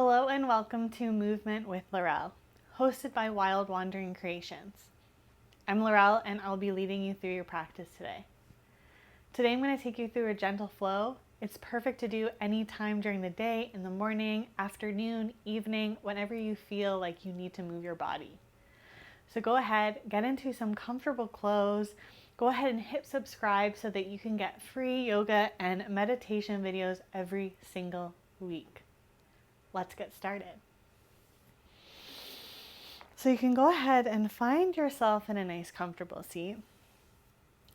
Hello and welcome to Movement with Laurelle, hosted by Wild Wandering Creations. I'm Laurelle and I'll be leading you through your practice today. Today I'm going to take you through a gentle flow. It's perfect to do any time during the day, in the morning, afternoon, evening, whenever you feel like you need to move your body. So go ahead, get into some comfortable clothes. Go ahead and hit subscribe so that you can get free yoga and meditation videos every single week. Let's get started. So you can go ahead and find yourself in a nice comfortable seat.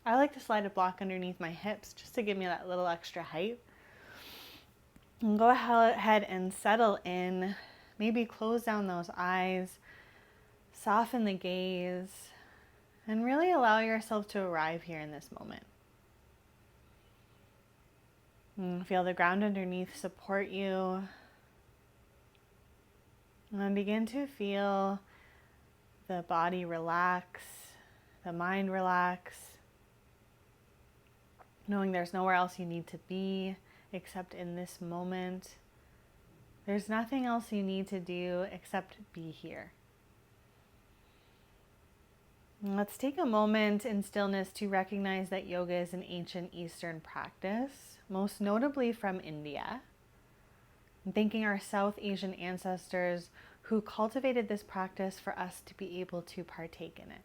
I like to slide a block underneath my hips just to give me that little extra height. And go ahead and settle in. Maybe close down those eyes, soften the gaze, and really allow yourself to arrive here in this moment. And feel the ground underneath support you. And then begin to feel the body relax, the mind relax, knowing there's nowhere else you need to be except in this moment. There's nothing else you need to do except be here. And let's take a moment in stillness to recognize that yoga is an ancient Eastern practice, most notably from India. And thanking our South Asian ancestors who cultivated this practice for us to be able to partake in it.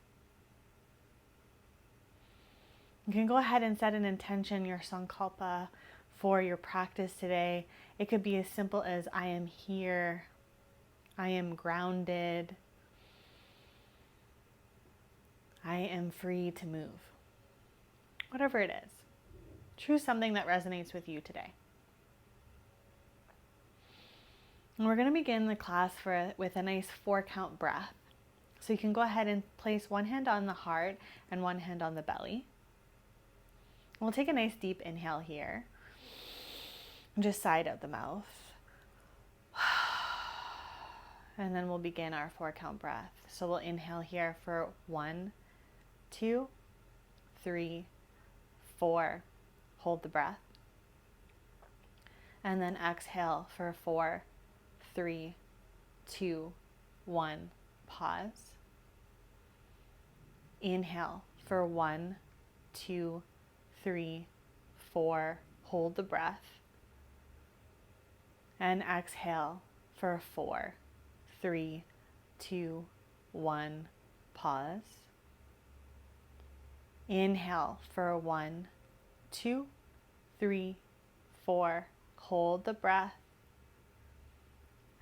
You can go ahead and set an intention, your sankalpa, for your practice today. It could be as simple as I am here, I am grounded, I am free to move. Whatever it is, choose something that resonates with you today. And we're going to begin the class with a nice 4-count breath. So you can go ahead and place one hand on the heart and one hand on the belly. We'll take a nice deep inhale here. And just side out the mouth. And then we'll begin our 4-count breath. So we'll inhale here for 1, 2, 3, 4. Hold the breath. And then exhale for 4, 3, 2, 1, pause. Inhale for 1, 2, 3, 4, hold the breath. And exhale for 4, 3, 2, 1, pause. Inhale for 1, 2, 3, 4, hold the breath.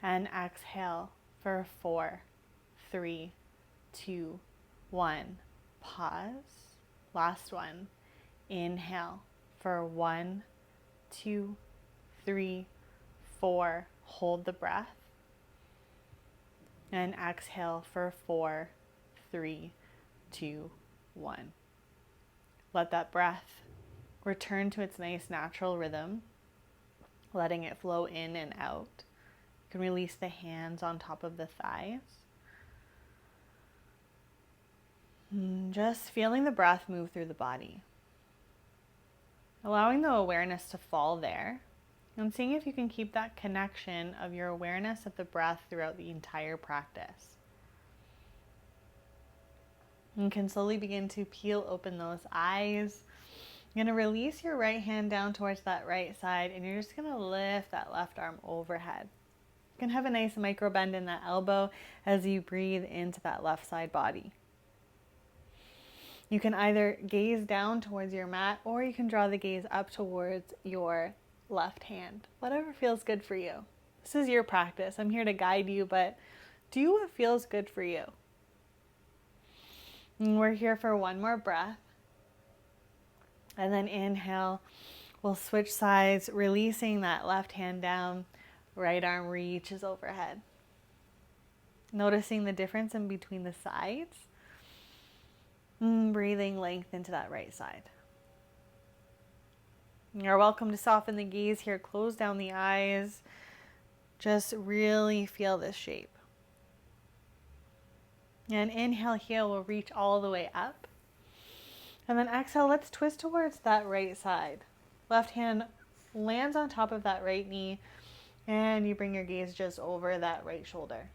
And exhale for 4, 3, 2, 1, pause. Last one. Inhale for 1, 2, 3, 4, hold the breath. And exhale for 4, 3, 2, 1. Let that breath return to its nice natural rhythm, letting it flow in and out. You can release the hands on top of the thighs. Just feeling the breath move through the body. Allowing the awareness to fall there and seeing if you can keep that connection of your awareness of the breath throughout the entire practice. You can slowly begin to peel open those eyes. You're going to release your right hand down towards that right side and you're just going to lift that left arm overhead. You can have a nice micro bend in that elbow as you breathe into that left side body. You can either gaze down towards your mat or you can draw the gaze up towards your left hand. Whatever feels good for you. This is your practice. I'm here to guide you, but do what feels good for you. And we're here for one more breath. And then inhale. We'll switch sides, releasing that left hand down. Right arm reaches overhead. Noticing the difference in between the sides. Breathing length into that right side. You're welcome to soften the gaze here. Close down the eyes. Just really feel this shape. And inhale here, we'll reach all the way up. And then exhale, let's twist towards that right side. Left hand lands on top of that right knee. And you bring your gaze just over that right shoulder.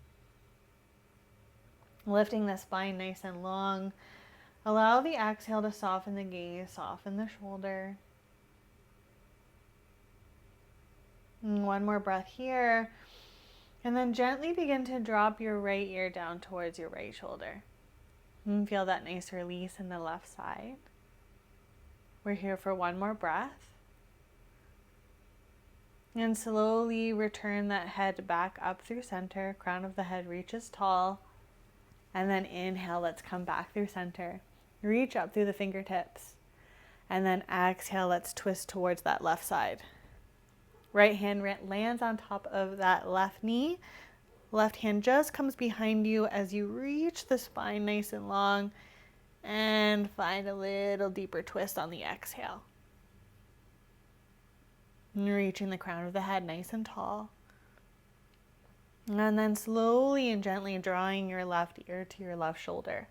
Lifting the spine nice and long. Allow the exhale to soften the gaze, soften the shoulder. And one more breath here. And then gently begin to drop your right ear down towards your right shoulder. And feel that nice release in the left side. We're here for one more breath. And slowly return that head back up through center. Crown of the head reaches tall. And then inhale, let's come back through center. Reach up through the fingertips. And then exhale, let's twist towards that left side. Right hand lands on top of that left knee. Left hand just comes behind you as you reach the spine nice and long. And find a little deeper twist on the exhale. And reaching the crown of the head nice and tall. And then slowly and gently drawing your left ear to your left shoulder.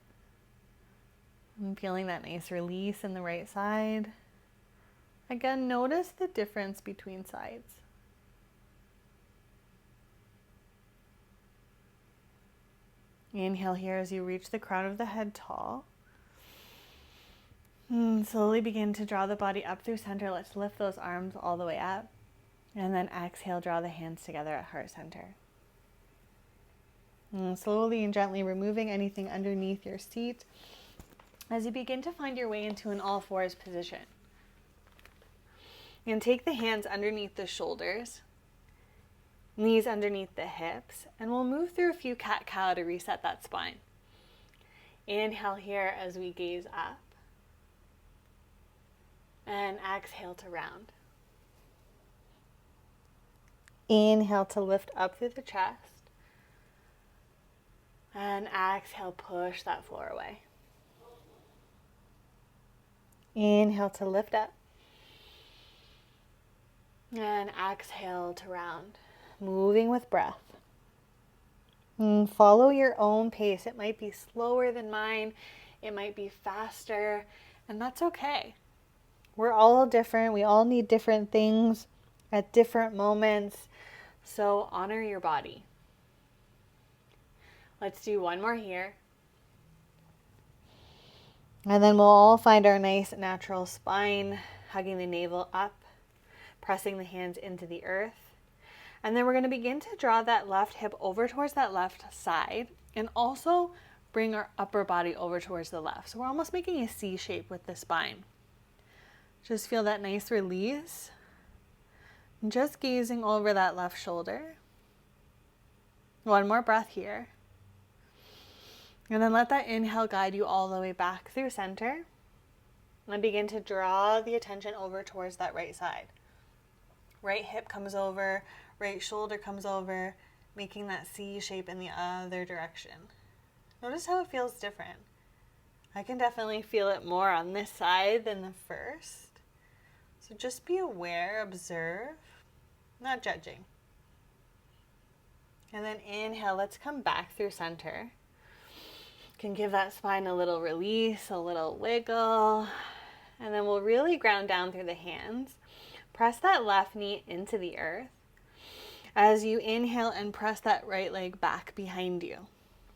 And feeling that nice release in the right side. Again, notice the difference between sides. Inhale here as you reach the crown of the head tall. And slowly begin to draw the body up through center. Let's lift those arms all the way up. And then exhale, draw the hands together at heart center. And slowly and gently removing anything underneath your seat as you begin to find your way into an all fours position. And take the hands underneath the shoulders, knees underneath the hips, and we'll move through a few cat-cow to reset that spine. Inhale here as we gaze up. And exhale to round. Inhale to lift up through the chest. And exhale, push that floor away. Inhale to lift up. And exhale to round. Moving with breath. And follow your own pace. It might be slower than mine. It might be faster. And that's okay. We're all different. We all need different things at different moments. So honor your body. Let's do one more here. And then we'll all find our nice natural spine, hugging the navel up, pressing the hands into the earth. And then we're going to begin to draw that left hip over towards that left side and also bring our upper body over towards the left. So we're almost making a C shape with the spine. Just feel that nice release. And just gazing over that left shoulder. One more breath here. And then let that inhale guide you all the way back through center. And begin to draw the attention over towards that right side. Right hip comes over, right shoulder comes over, making that C shape in the other direction. Notice how it feels different. I can definitely feel it more on this side than the first. So just be aware, observe, not judging. And then inhale, let's come back through center. Can give that spine a little release, a little wiggle. And then we'll really ground down through the hands. Press that left knee into the earth. As you inhale and press that right leg back behind you.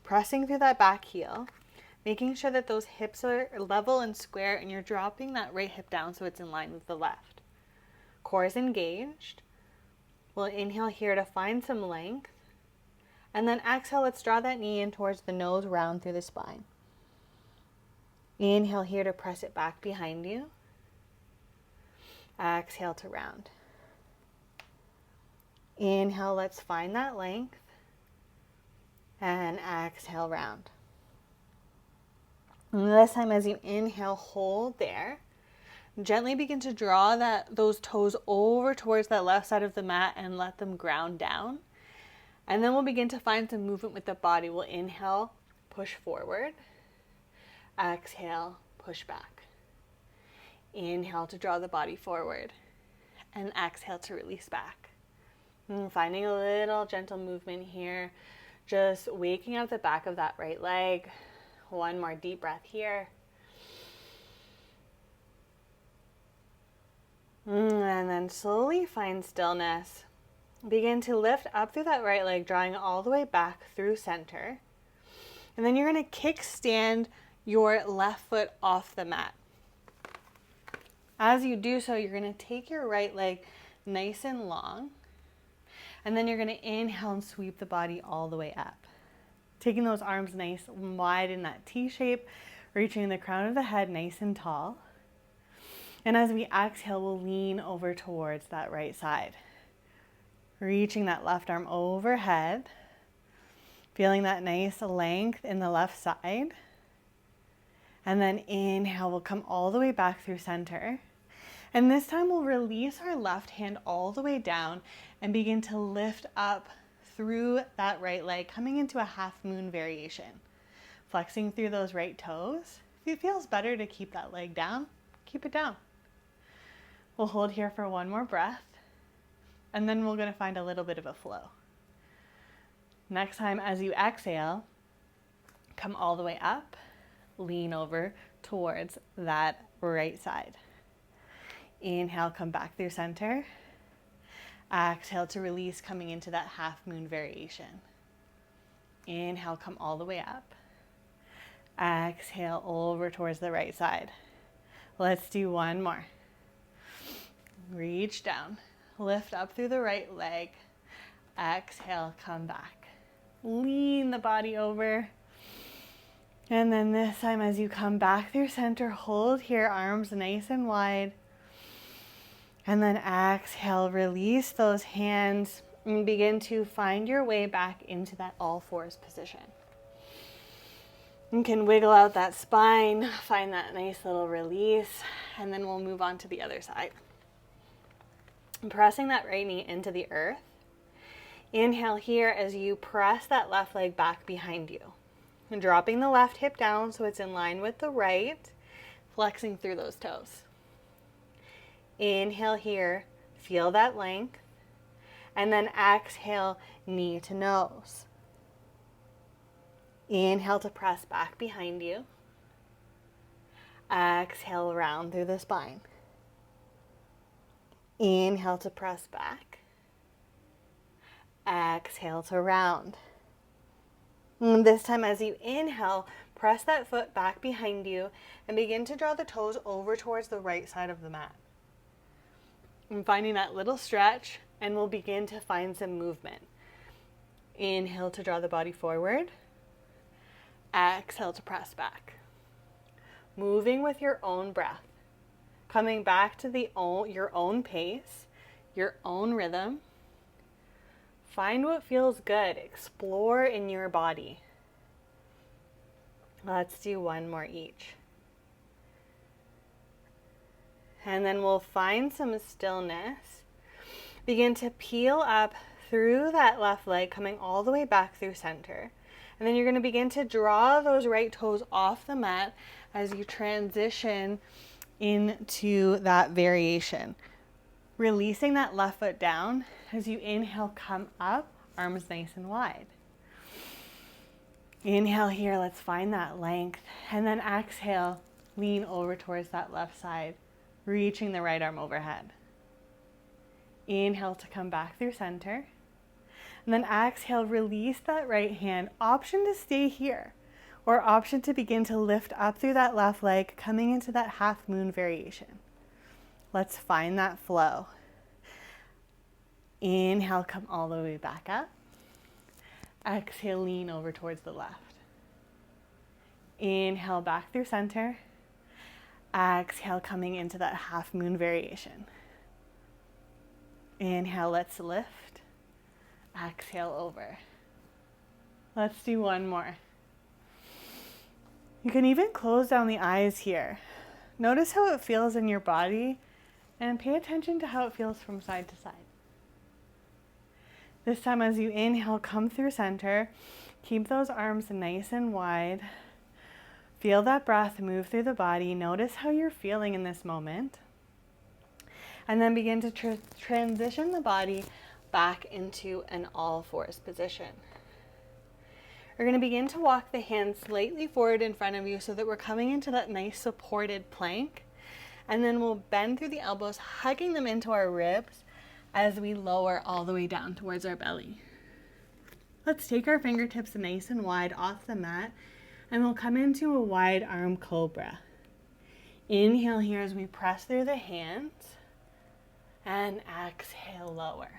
Pressing through that back heel. Making sure that those hips are level and square and you're dropping that right hip down so it's in line with the left. Core is engaged. We'll inhale here to find some length. And then exhale, let's draw that knee in towards the nose, round through the spine. Inhale here to press it back behind you. Exhale to round. Inhale, let's find that length. And exhale, round. And this time as you inhale, hold there. Gently begin to draw those toes over towards that left side of the mat and let them ground down. And then we'll begin to find some movement with the body. We'll inhale, push forward. Exhale, push back. Inhale to draw the body forward. And exhale to release back. And finding a little gentle movement here. Just waking up the back of that right leg. One more deep breath here. And then slowly find stillness. Begin to lift up through that right leg, drawing all the way back through center. And then you're going to kickstand your left foot off the mat. As you do so, you're going to take your right leg nice and long. And then you're going to inhale and sweep the body all the way up. Taking those arms nice and wide in that T shape, reaching the crown of the head nice and tall. And as we exhale, we'll lean over towards that right side. Reaching that left arm overhead. Feeling that nice length in the left side. And then inhale, we'll come all the way back through center. And this time we'll release our left hand all the way down and begin to lift up through that right leg, coming into a half moon variation. Flexing through those right toes. If it feels better to keep that leg down, keep it down. We'll hold here for one more breath. And then we're going to find a little bit of a flow. Next time, as you exhale, come all the way up, lean over towards that right side. Inhale, come back through center. Exhale to release, coming into that half moon variation. Inhale, come all the way up. Exhale over towards the right side. Let's do one more. Reach down, lift up through the right leg. Exhale, come back. Lean the body over. And then this time, as you come back through center, hold here, arms nice and wide. And then exhale, release those hands and begin to find your way back into that all fours position. You can wiggle out that spine, find that nice little release, and then we'll move on to the other side. Pressing that right knee into the earth. Inhale here as you press that left leg back behind you. And dropping the left hip down so it's in line with the right, flexing through those toes. Inhale here, feel that length, and then exhale, knee to nose. Inhale to press back behind you. Exhale, round through the spine. Inhale to press back. Exhale to round. And this time, as you inhale, press that foot back behind you and begin to draw the toes over towards the right side of the mat. And finding that little stretch, and we'll begin to find some movement. Inhale to draw the body forward. Exhale to press back. Moving with your own breath. Coming back to your own pace, your own rhythm. Find what feels good. Explore in your body. Let's do one more each. And then we'll find some stillness. Begin to peel up through that left leg, coming all the way back through center. And then you're going to begin to draw those right toes off the mat as you transition into that variation. Releasing that left foot down as you inhale, come up, arms nice and wide. Inhale here, let's find that length. And then exhale, lean over towards that left side, reaching the right arm overhead. Inhale to come back through center. And then exhale, release that right hand. Option to stay here, or option to begin to lift up through that left leg, coming into that half moon variation. Let's find that flow. Inhale, come all the way back up. Exhale, lean over towards the left. Inhale, back through center. Exhale, coming into that half moon variation. Inhale, let's lift. Exhale, over. Let's do one more. You can even close down the eyes here. Notice how it feels in your body and pay attention to how it feels from side to side. This time, as you inhale, come through center. Keep those arms nice and wide. Feel that breath move through the body. Notice how you're feeling in this moment. And then begin to transition the body back into an all fours position. We're going to begin to walk the hands slightly forward in front of you so that we're coming into that nice supported plank. And then we'll bend through the elbows, hugging them into our ribs as we lower all the way down towards our belly. Let's take our fingertips nice and wide off the mat, and we'll come into a wide arm cobra. Inhale here as we press through the hands, and exhale, lower.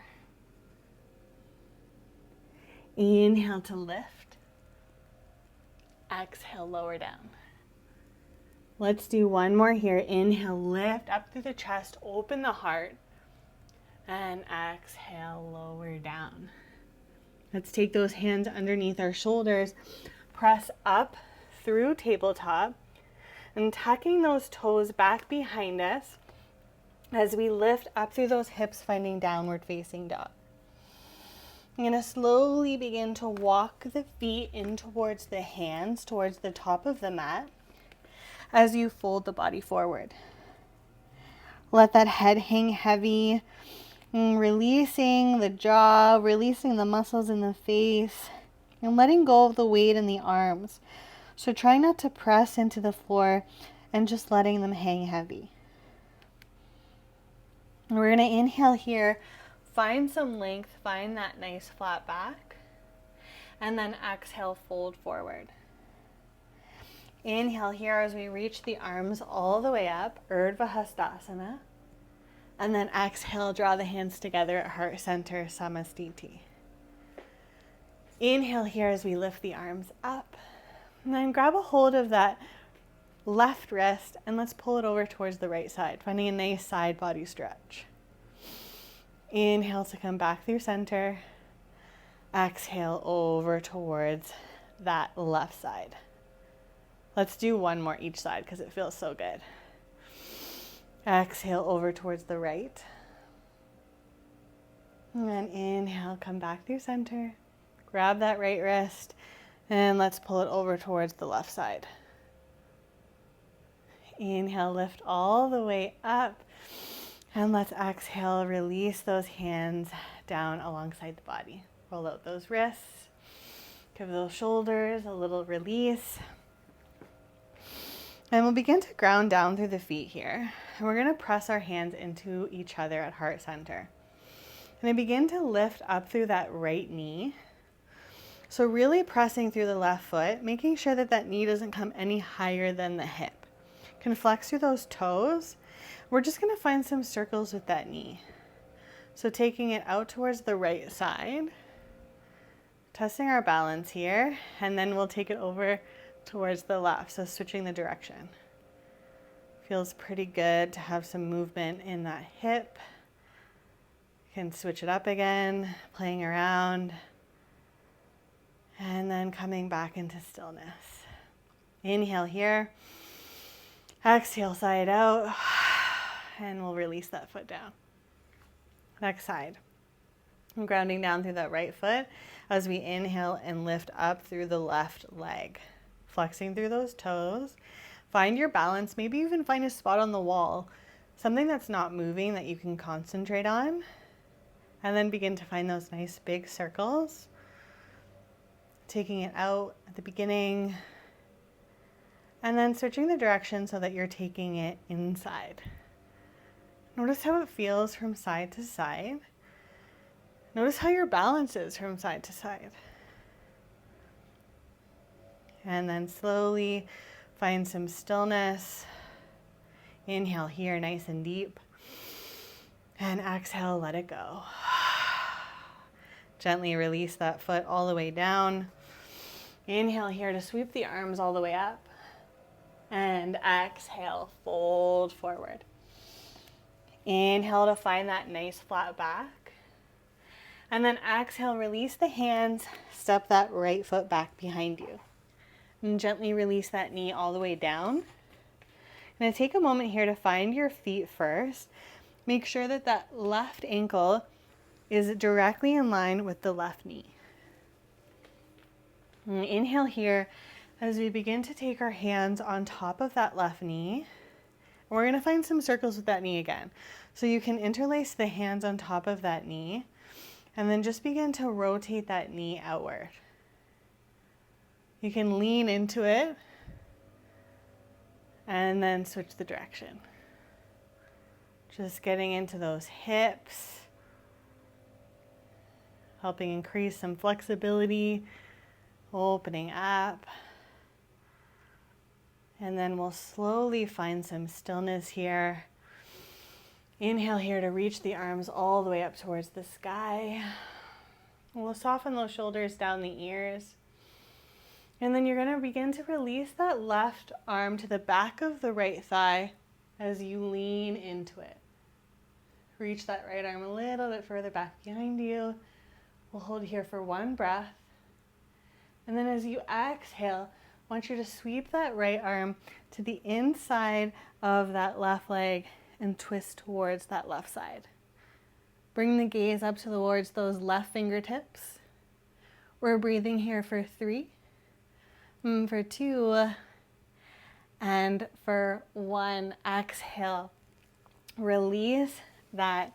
Inhale to lift. Exhale, lower down. Let's do one more here. Inhale, lift up through the chest, open the heart, and exhale, lower down. Let's take those hands underneath our shoulders, press up through tabletop, and tucking those toes back behind us as we lift up through those hips, finding downward facing dog. I'm going to slowly begin to walk the feet in towards the hands, towards the top of the mat, as you fold the body forward. Let that head hang heavy, releasing the jaw, releasing the muscles in the face, and letting go of the weight in the arms. So try not to press into the floor and just letting them hang heavy. We're going to inhale here, find some length, find that nice flat back, and then exhale, fold forward. Inhale here as we reach the arms all the way up, Urdhva Hastasana, and then exhale, draw the hands together at heart center, Samastiti. Inhale here as we lift the arms up, and then grab a hold of that left wrist and let's pull it over towards the right side, finding a nice side body stretch. Inhale to come back through center. Exhale over towards that left side. Let's do one more each side because it feels so good. Exhale over towards the right. And then inhale, come back through center. Grab that right wrist and let's pull it over towards the left side. Inhale, lift all the way up. And let's exhale, release those hands down alongside the body. Roll out those wrists. Give those shoulders a little release. And we'll begin to ground down through the feet here. And we're going to press our hands into each other at heart center. And I begin to lift up through that right knee. So really pressing through the left foot, making sure that that knee doesn't come any higher than the hip. Can flex through those toes. We're just going to find some circles with that knee. So taking it out towards the right side, testing our balance here, and then we'll take it over towards the left, so switching the direction. Feels pretty good to have some movement in that hip. You can switch it up again, playing around, and then coming back into stillness. Inhale here. Exhale, side out, and we'll release that foot down. Next side. I'm grounding down through that right foot as we inhale and lift up through the left leg. Flexing through those toes. Find your balance, maybe even find a spot on the wall, something that's not moving that you can concentrate on, and then begin to find those nice big circles. Taking it out at the beginning, and then switching the direction so that you're taking it inside. Notice how it feels from side to side. Notice how your balance is from side to side. And then slowly find some stillness. Inhale here, nice and deep. And exhale, let it go. Gently release that foot all the way down. Inhale here to sweep the arms all the way up. And exhale, fold forward. Inhale to find that nice flat back. And then exhale, release the hands, step that right foot back behind you. And gently release that knee all the way down. And take a moment here to find your feet first. Make sure that that left ankle is directly in line with the left knee. And inhale here as we begin to take our hands on top of that left knee. We're going to find some circles with that knee again. So you can interlace the hands on top of that knee and then just begin to rotate that knee outward. You can lean into it and then switch the direction. Just getting into those hips, helping increase some flexibility, opening up. And then we'll slowly find some stillness here. Inhale here to reach the arms all the way up towards the sky. We'll soften those shoulders down the ears. And then you're going to begin to release that left arm to the back of the right thigh as you lean into it. Reach that right arm a little bit further back behind you. We'll hold here for one breath. And then as you exhale, I want you to sweep that right arm to the inside of that left leg and twist towards that left side. Bring the gaze up towards those left fingertips. We're breathing here for 3, for 2, and for 1. Exhale. Release that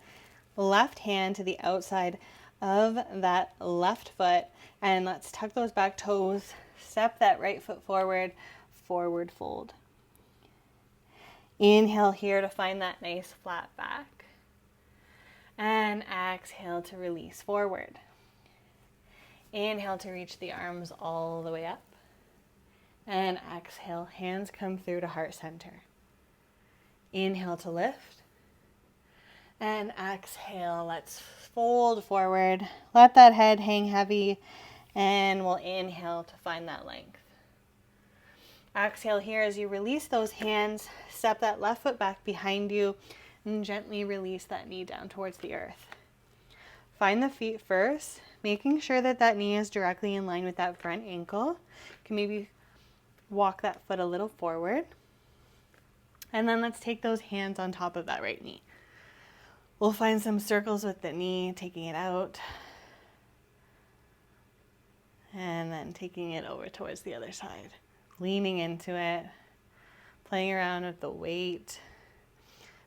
left hand to the outside of that left foot, and let's tuck those back toes. Step that right foot forward, forward fold. Inhale here to find that nice flat back. And exhale to release forward. Inhale to reach the arms all the way up. And exhale, hands come through to heart center. Inhale to lift. And exhale, let's fold forward. Let that head hang heavy. And we'll inhale to find that length. Exhale here as you release those hands. Step that left foot back behind you and gently release that knee down towards the earth. Find the feet first, making sure that that knee is directly in line with that front ankle. You can maybe walk that foot a little forward. And then let's take those hands on top of that right knee. We'll find some circles with the knee, taking it out. And then taking it over towards the other side. Leaning into it, playing around with the weight,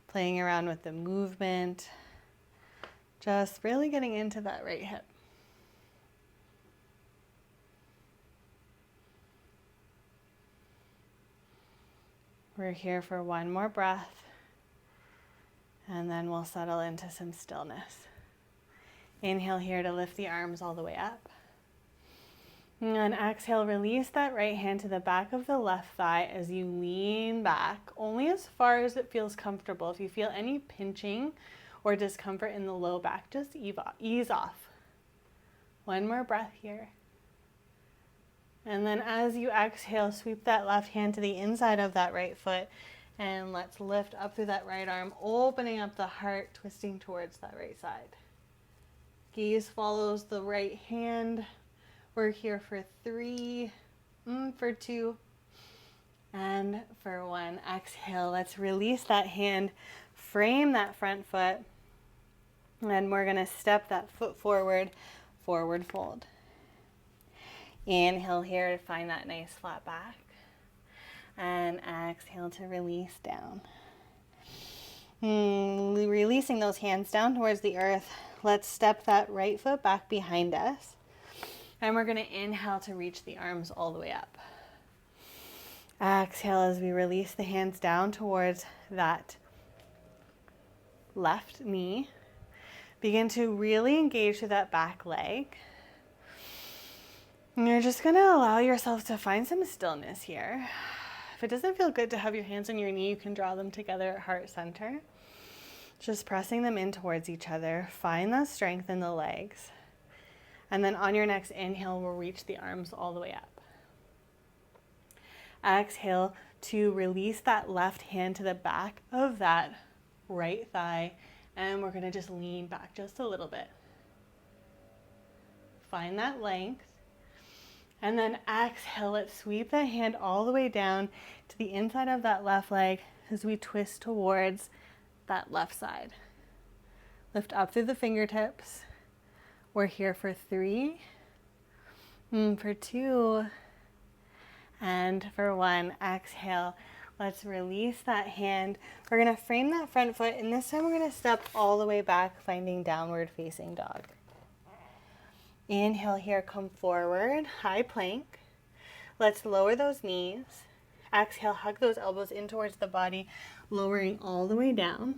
playing around with the movement, just really getting into that right hip. We're here for one more breath, and then we'll settle into some stillness. Inhale here to lift the arms all the way up. And exhale, release that right hand to the back of the left thigh as you lean back, only as far as it feels comfortable. If you feel any pinching or discomfort in the low back, just ease off. One more breath here. And then as you exhale, sweep that left hand to the inside of that right foot, and let's lift up through that right arm, opening up the heart, twisting towards that right side. Gaze follows the right hand. We're here for 3, for 2, and for 1. Exhale, let's release that hand, frame that front foot, and we're going to step that foot forward, forward fold. Inhale here to find that nice flat back, and exhale to release down. Releasing those hands down towards the earth, let's step that right foot back behind us. And we're going to inhale to reach the arms all the way up. Exhale as we release the hands down towards that left knee. Begin to really engage through that back leg. And you're just going to allow yourself to find some stillness here. If it doesn't feel good to have your hands on your knee, you can draw them together at heart center. Just pressing them in towards each other. Find that strength in the legs. And then on your next inhale, we'll reach the arms all the way up. Exhale to release that left hand to the back of that right thigh. And we're going to just lean back just a little bit. Find that length. And then exhale, let's sweep the hand all the way down to the inside of that left leg as we twist towards that left side. Lift up through the fingertips. We're here for 3, for 2, and for 1. Exhale. Let's release that hand. We're going to frame that front foot, and this time we're going to step all the way back, finding downward facing dog. Inhale here, come forward, high plank. Let's lower those knees. Exhale, hug those elbows in towards the body, lowering all the way down.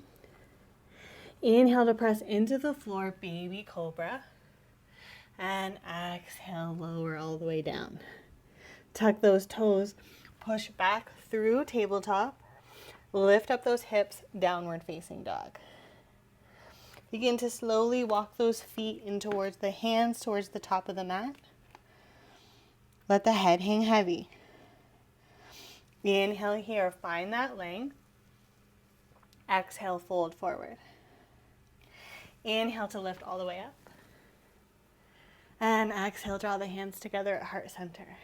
Inhale to press into the floor, baby cobra. And exhale, lower all the way down. Tuck those toes, push back through tabletop, lift up those hips, downward facing dog. Begin to slowly walk those feet in towards the hands, towards the top of the mat. Let the head hang heavy. Inhale here, find that length. Exhale, fold forward. Inhale to lift all the way up. And exhale, draw the hands together at heart center.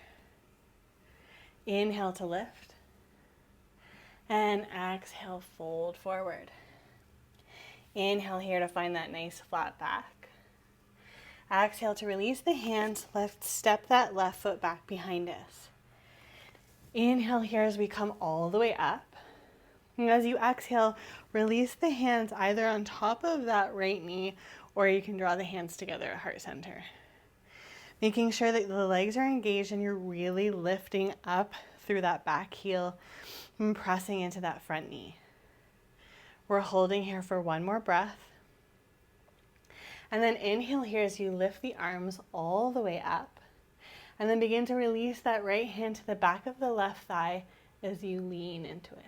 Inhale to lift. And exhale, fold forward. Inhale here to find that nice flat back. Exhale to release the hands. Let's step that left foot back behind us. Inhale here as we come all the way up. And as you exhale, release the hands either on top of that right knee, or you can draw the hands together at heart center. Making sure that the legs are engaged and you're really lifting up through that back heel and pressing into that front knee. We're holding here for one more breath. And then inhale here as you lift the arms all the way up. And then begin to release that right hand to the back of the left thigh as you lean into it.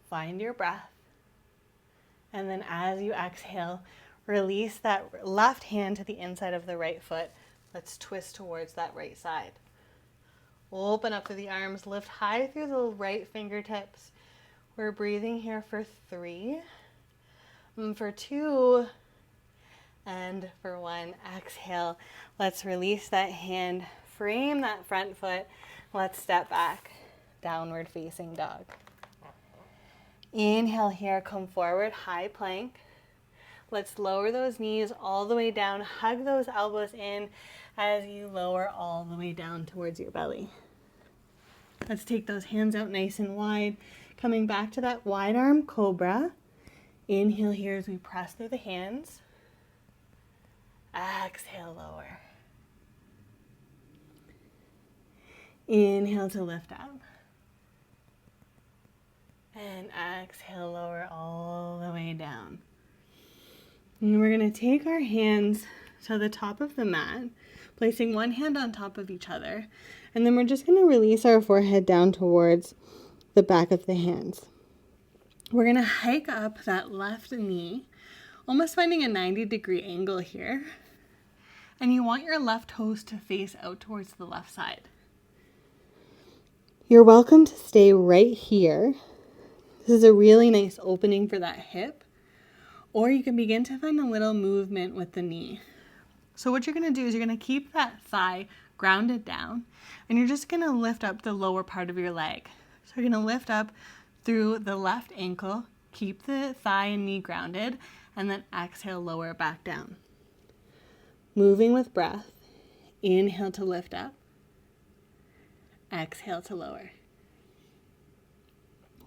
Find your breath. And then as you exhale, release that left hand to the inside of the right foot. Let's twist towards that right side. Open up through the arms, lift high through the right fingertips. We're breathing here for 3, for 2, and for 1. Exhale. Let's release that hand, frame that front foot. Let's step back, downward facing dog. Inhale here, come forward, high plank. Let's lower those knees all the way down, hug those elbows in as you lower all the way down towards your belly. Let's take those hands out nice and wide, coming back to that wide arm cobra. Inhale here as we press through the hands. Exhale, lower. Inhale to lift up. And exhale, lower all the way down. And we're going to take our hands to the top of the mat, placing one hand on top of each other. And then we're just going to release our forehead down towards the back of the hands. We're going to hike up that left knee, almost finding a 90-degree angle here. And you want your left toes to face out towards the left side. You're welcome to stay right here. This is a really nice opening for that hip. Or you can begin to find a little movement with the knee. So what you're going to do is you're going to keep that thigh grounded down, and you're just going to lift up the lower part of your leg. So you're going to lift up through the left ankle, keep the thigh and knee grounded, and then exhale, lower back down. Moving with breath. Inhale to lift up. Exhale to lower.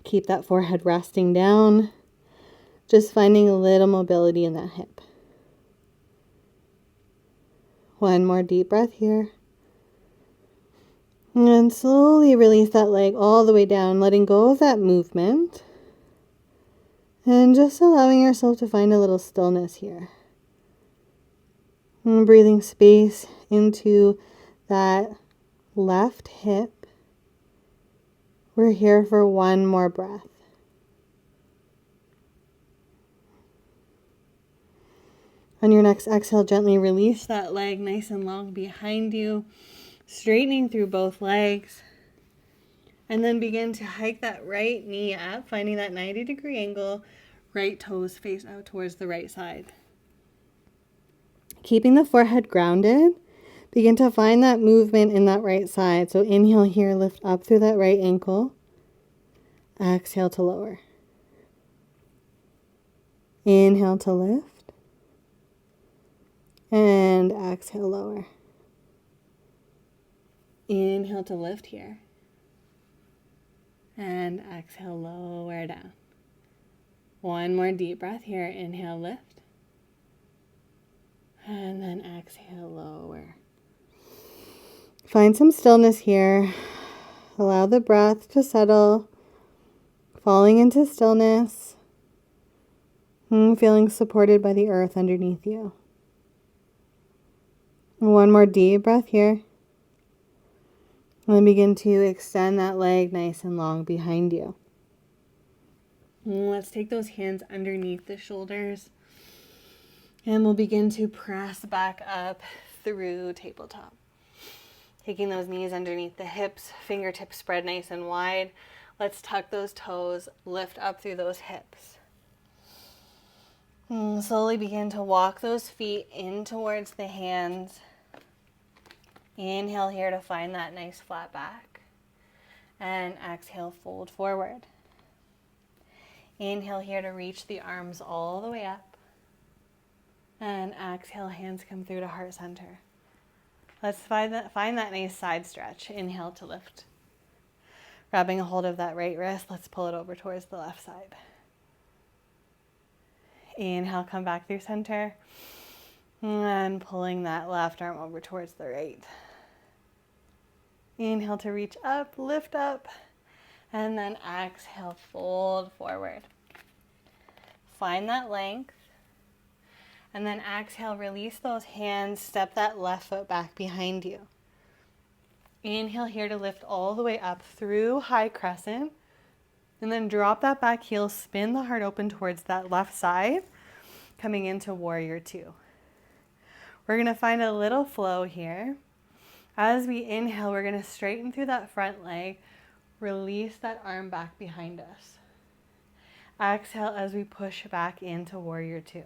Keep that forehead resting down. Just finding a little mobility in that hip. One more deep breath here. And slowly release that leg all the way down, letting go of that movement. And just allowing yourself to find a little stillness here. And breathing space into that left hip. We're here for one more breath. On your next exhale, gently release that leg nice and long behind you, straightening through both legs. And then begin to hike that right knee up, finding that 90-degree angle, right toes face out towards the right side. Keeping the forehead grounded, begin to find that movement in that right side. So inhale here, lift up through that right ankle. Exhale to lower. Inhale to lift. And exhale, lower. Inhale to lift here. And exhale, lower down. One more deep breath here. Inhale, lift. And then exhale, lower. Find some stillness here. Allow the breath to settle. Falling into stillness. And feeling supported by the earth underneath you. One more deep breath here. And then begin to extend that leg nice and long behind you. And let's take those hands underneath the shoulders. And we'll begin to press back up through tabletop. Taking those knees underneath the hips, fingertips spread nice and wide. Let's tuck those toes, lift up through those hips. And slowly begin to walk those feet in towards the hands. Inhale here to find that nice flat back. And exhale, fold forward. Inhale here to reach the arms all the way up. And exhale, hands come through to heart center. Let's find that nice side stretch. Inhale to lift. Grabbing a hold of that right wrist, let's pull it over towards the left side. Inhale, come back through center. And pulling that left arm over towards the right. Inhale to reach up, lift up, and then exhale, fold forward. Find that length, and then exhale, release those hands, step that left foot back behind you. Inhale here to lift all the way up through high crescent, and then drop that back heel, spin the heart open towards that left side, coming into warrior two. We're going to find a little flow here. As we inhale, we're going to straighten through that front leg, release that arm back behind us. Exhale as we push back into warrior two.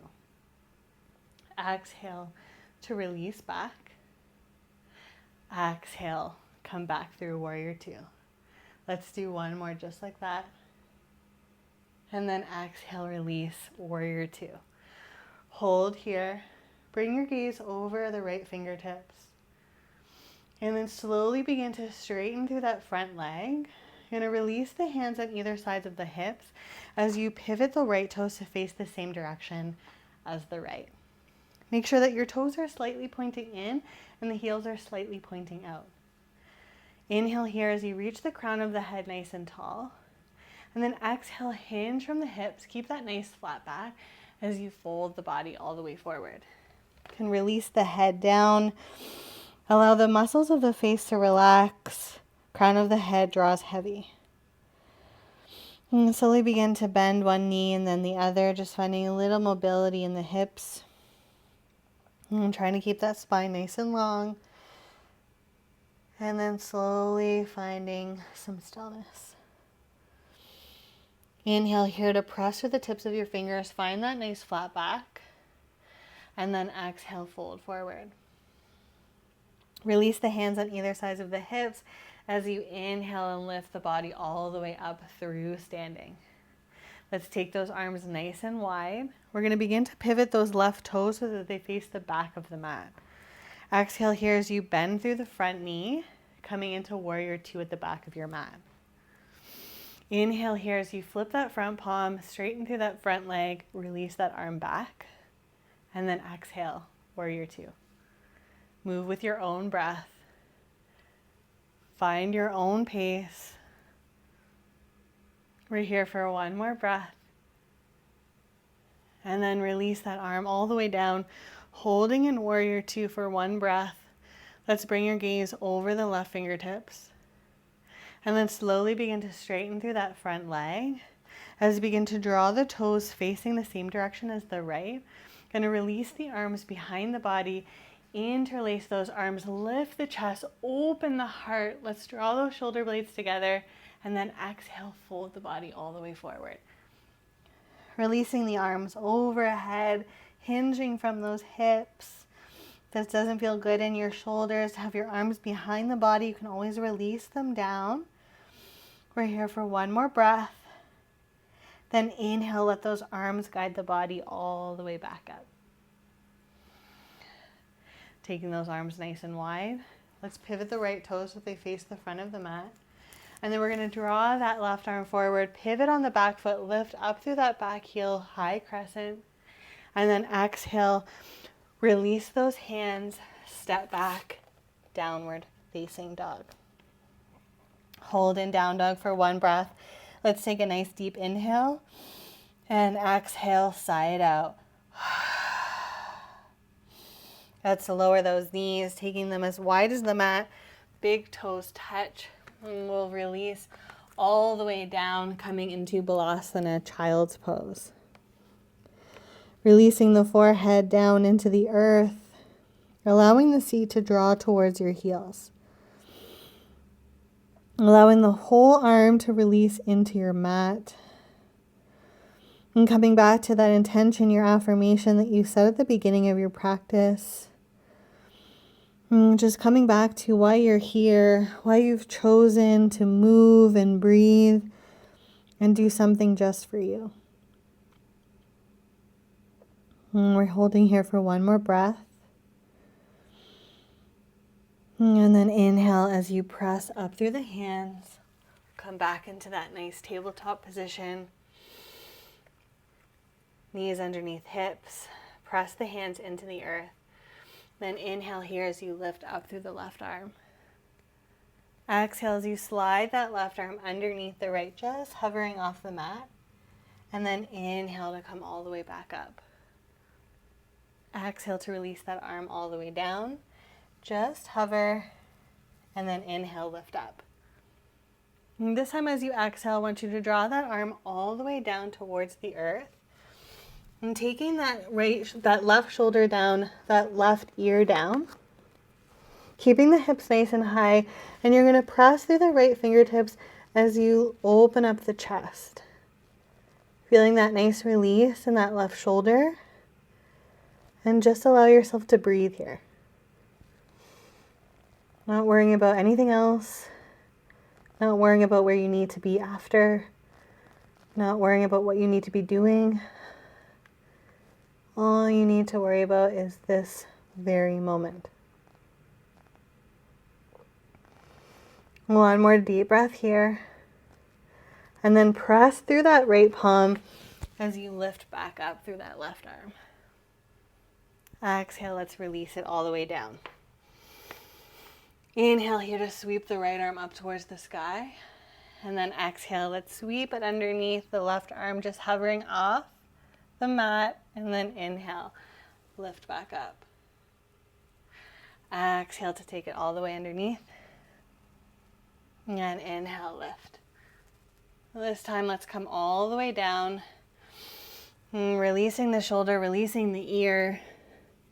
Exhale to release back. Exhale, come back through warrior two. Let's do one more just like that. And then exhale, release, warrior two. Hold here. Bring your gaze over the right fingertips. And then slowly begin to straighten through that front leg. You're going to release the hands on either sides of the hips as you pivot the right toes to face the same direction as the right. Make sure that your toes are slightly pointing in and the heels are slightly pointing out. Inhale here as you reach the crown of the head nice and tall. And then exhale, hinge from the hips. Keep that nice flat back as you fold the body all the way forward. You can release the head down. Allow the muscles of the face to relax. Crown of the head draws heavy. And slowly begin to bend one knee and then the other, just finding a little mobility in the hips. And trying to keep that spine nice and long. And then slowly finding some stillness. Inhale here to press with the tips of your fingers. Find that nice flat back. And then exhale, fold forward. Release the hands on either sides of the hips as you inhale and lift the body all the way up through standing. Let's take those arms nice and wide. We're going to begin to pivot those left toes so that they face the back of the mat. Exhale here as you bend through the front knee, coming into warrior two at the back of your mat. Inhale here as you flip that front palm, straighten through that front leg, release that arm back, and then exhale, warrior two. Move with your own breath. Find your own pace. We're here for one more breath. And then release that arm all the way down, holding in warrior two for one breath. Let's bring your gaze over the left fingertips. And then slowly begin to straighten through that front leg. As you begin to draw the toes facing the same direction as the right. Going to release the arms behind the body. Interlace those arms, lift the chest, open the heart. Let's draw those shoulder blades together and then exhale, fold the body all the way forward. Releasing the arms overhead, hinging from those hips. If this doesn't feel good in your shoulders, have your arms behind the body. You can always release them down. We're here for one more breath. Then inhale, let those arms guide the body all the way back up. Taking those arms nice and wide. Let's pivot the right toes so they face the front of the mat. And then we're going to draw that left arm forward, pivot on the back foot, lift up through that back heel, high crescent. And then exhale, release those hands, step back, downward facing dog. Hold in down dog for one breath. Let's take a nice deep inhale and exhale, sigh it out. Let's lower those knees, taking them as wide as the mat. Big toes touch. And we'll release all the way down, coming into Balasana, child's pose. Releasing the forehead down into the earth, allowing the seat to draw towards your heels. Allowing the whole arm to release into your mat. And coming back to that intention, your affirmation that you said at the beginning of your practice. And just coming back to why you're here, why you've chosen to move and breathe and do something just for you. And we're holding here for one more breath. And then inhale as you press up through the hands. Come back into that nice tabletop position. Knees underneath hips. Press the hands into the earth. Then inhale here as you lift up through the left arm. Exhale as you slide that left arm underneath the right, just hovering off the mat. And then inhale to come all the way back up. Exhale to release that arm all the way down. Just hover, and then inhale, lift up. And this time as you exhale, I want you to draw that arm all the way down towards the earth. And taking that left shoulder down, that left ear down. Keeping the hips nice and high. And you're going to press through the right fingertips as you open up the chest. Feeling that nice release in that left shoulder. And just allow yourself to breathe here. Not worrying about anything else. Not worrying about where you need to be after. Not worrying about what you need to be doing. All you need to worry about is this very moment. One more deep breath here. And then press through that right palm as you lift back up through that left arm. Exhale, let's release it all the way down. Inhale here to sweep the right arm up towards the sky. And then exhale, let's sweep it underneath the left arm, just hovering off the mat. And then inhale, lift back up. Exhale to take it all the way underneath. And inhale, lift. This time, let's come all the way down. And releasing the shoulder, releasing the ear.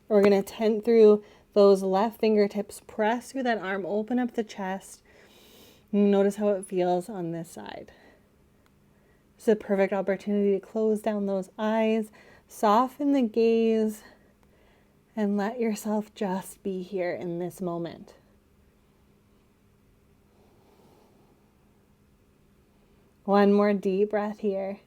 We're going to tent through those left fingertips, press through that arm, open up the chest. And notice how it feels on this side. It's a perfect opportunity to close down those eyes, soften the gaze, and let yourself just be here in this moment. One more deep breath here.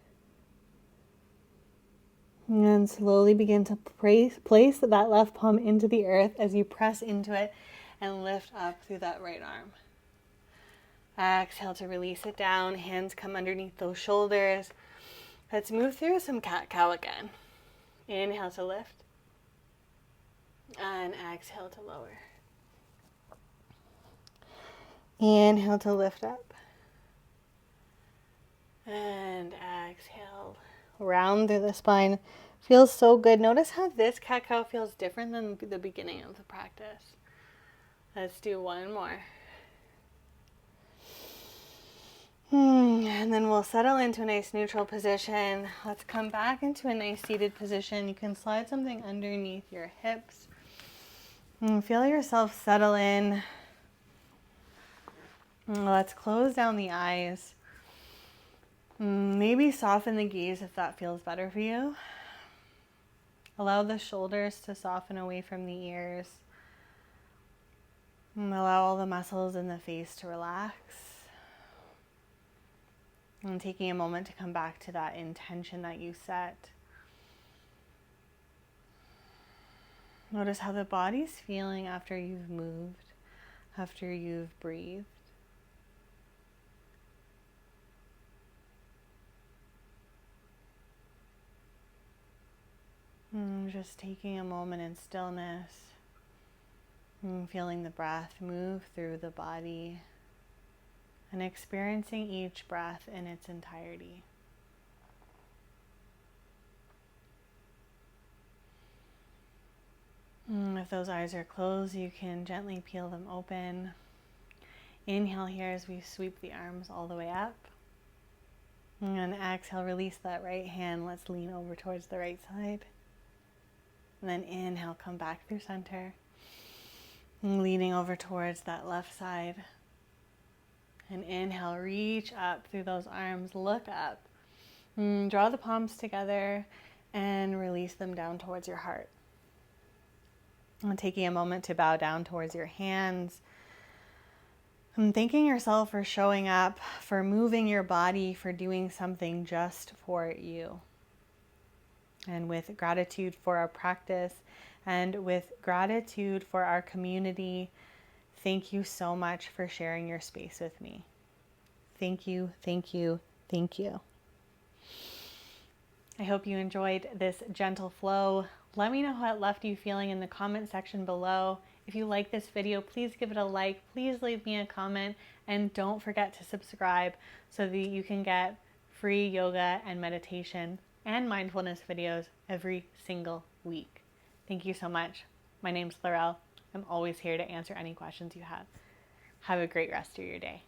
And slowly begin to place that left palm into the earth as you press into it and lift up through that right arm. Exhale to release it down. Hands come underneath those shoulders. Let's move through some cat-cow again. Inhale to lift. And exhale to lower. Inhale to lift up. And exhale. Round through the spine. Feels so good. Notice how this cat-cow feels different than the beginning of the practice. Let's do one more. And then we'll settle into a nice neutral position. Let's come back into a nice seated position. You can slide something underneath your hips. And feel yourself settle in. Let's close down the eyes. Maybe soften the gaze if that feels better for you. Allow the shoulders to soften away from the ears. Allow all the muscles in the face to relax. And taking a moment to come back to that intention that you set. Notice how the body's feeling after you've moved, after you've breathed. Just taking a moment in stillness and feeling the breath move through the body and experiencing each breath in its entirety. If those eyes are closed, you can gently peel them open. Inhale here as we sweep the arms all the way up. And exhale, release that right hand. Let's lean over towards the right side. And then inhale, come back through center. And leaning over towards that left side. And inhale, reach up through those arms, look up. Draw the palms together and release them down towards your heart. And taking a moment to bow down towards your hands. And thanking yourself for showing up, for moving your body, for doing something just for you. And with gratitude for our practice and with gratitude for our community, thank you so much for sharing your space with me. Thank you, thank you, thank you. I hope you enjoyed this gentle flow. Let me know how it left you feeling in the comment section below. If you like this video, please give it a like. Please leave me a comment and don't forget to subscribe so that you can get free yoga and meditation and mindfulness videos every single week. Thank you so much. My name's Laurelle. I'm always here to answer any questions you have. Have a great rest of your day.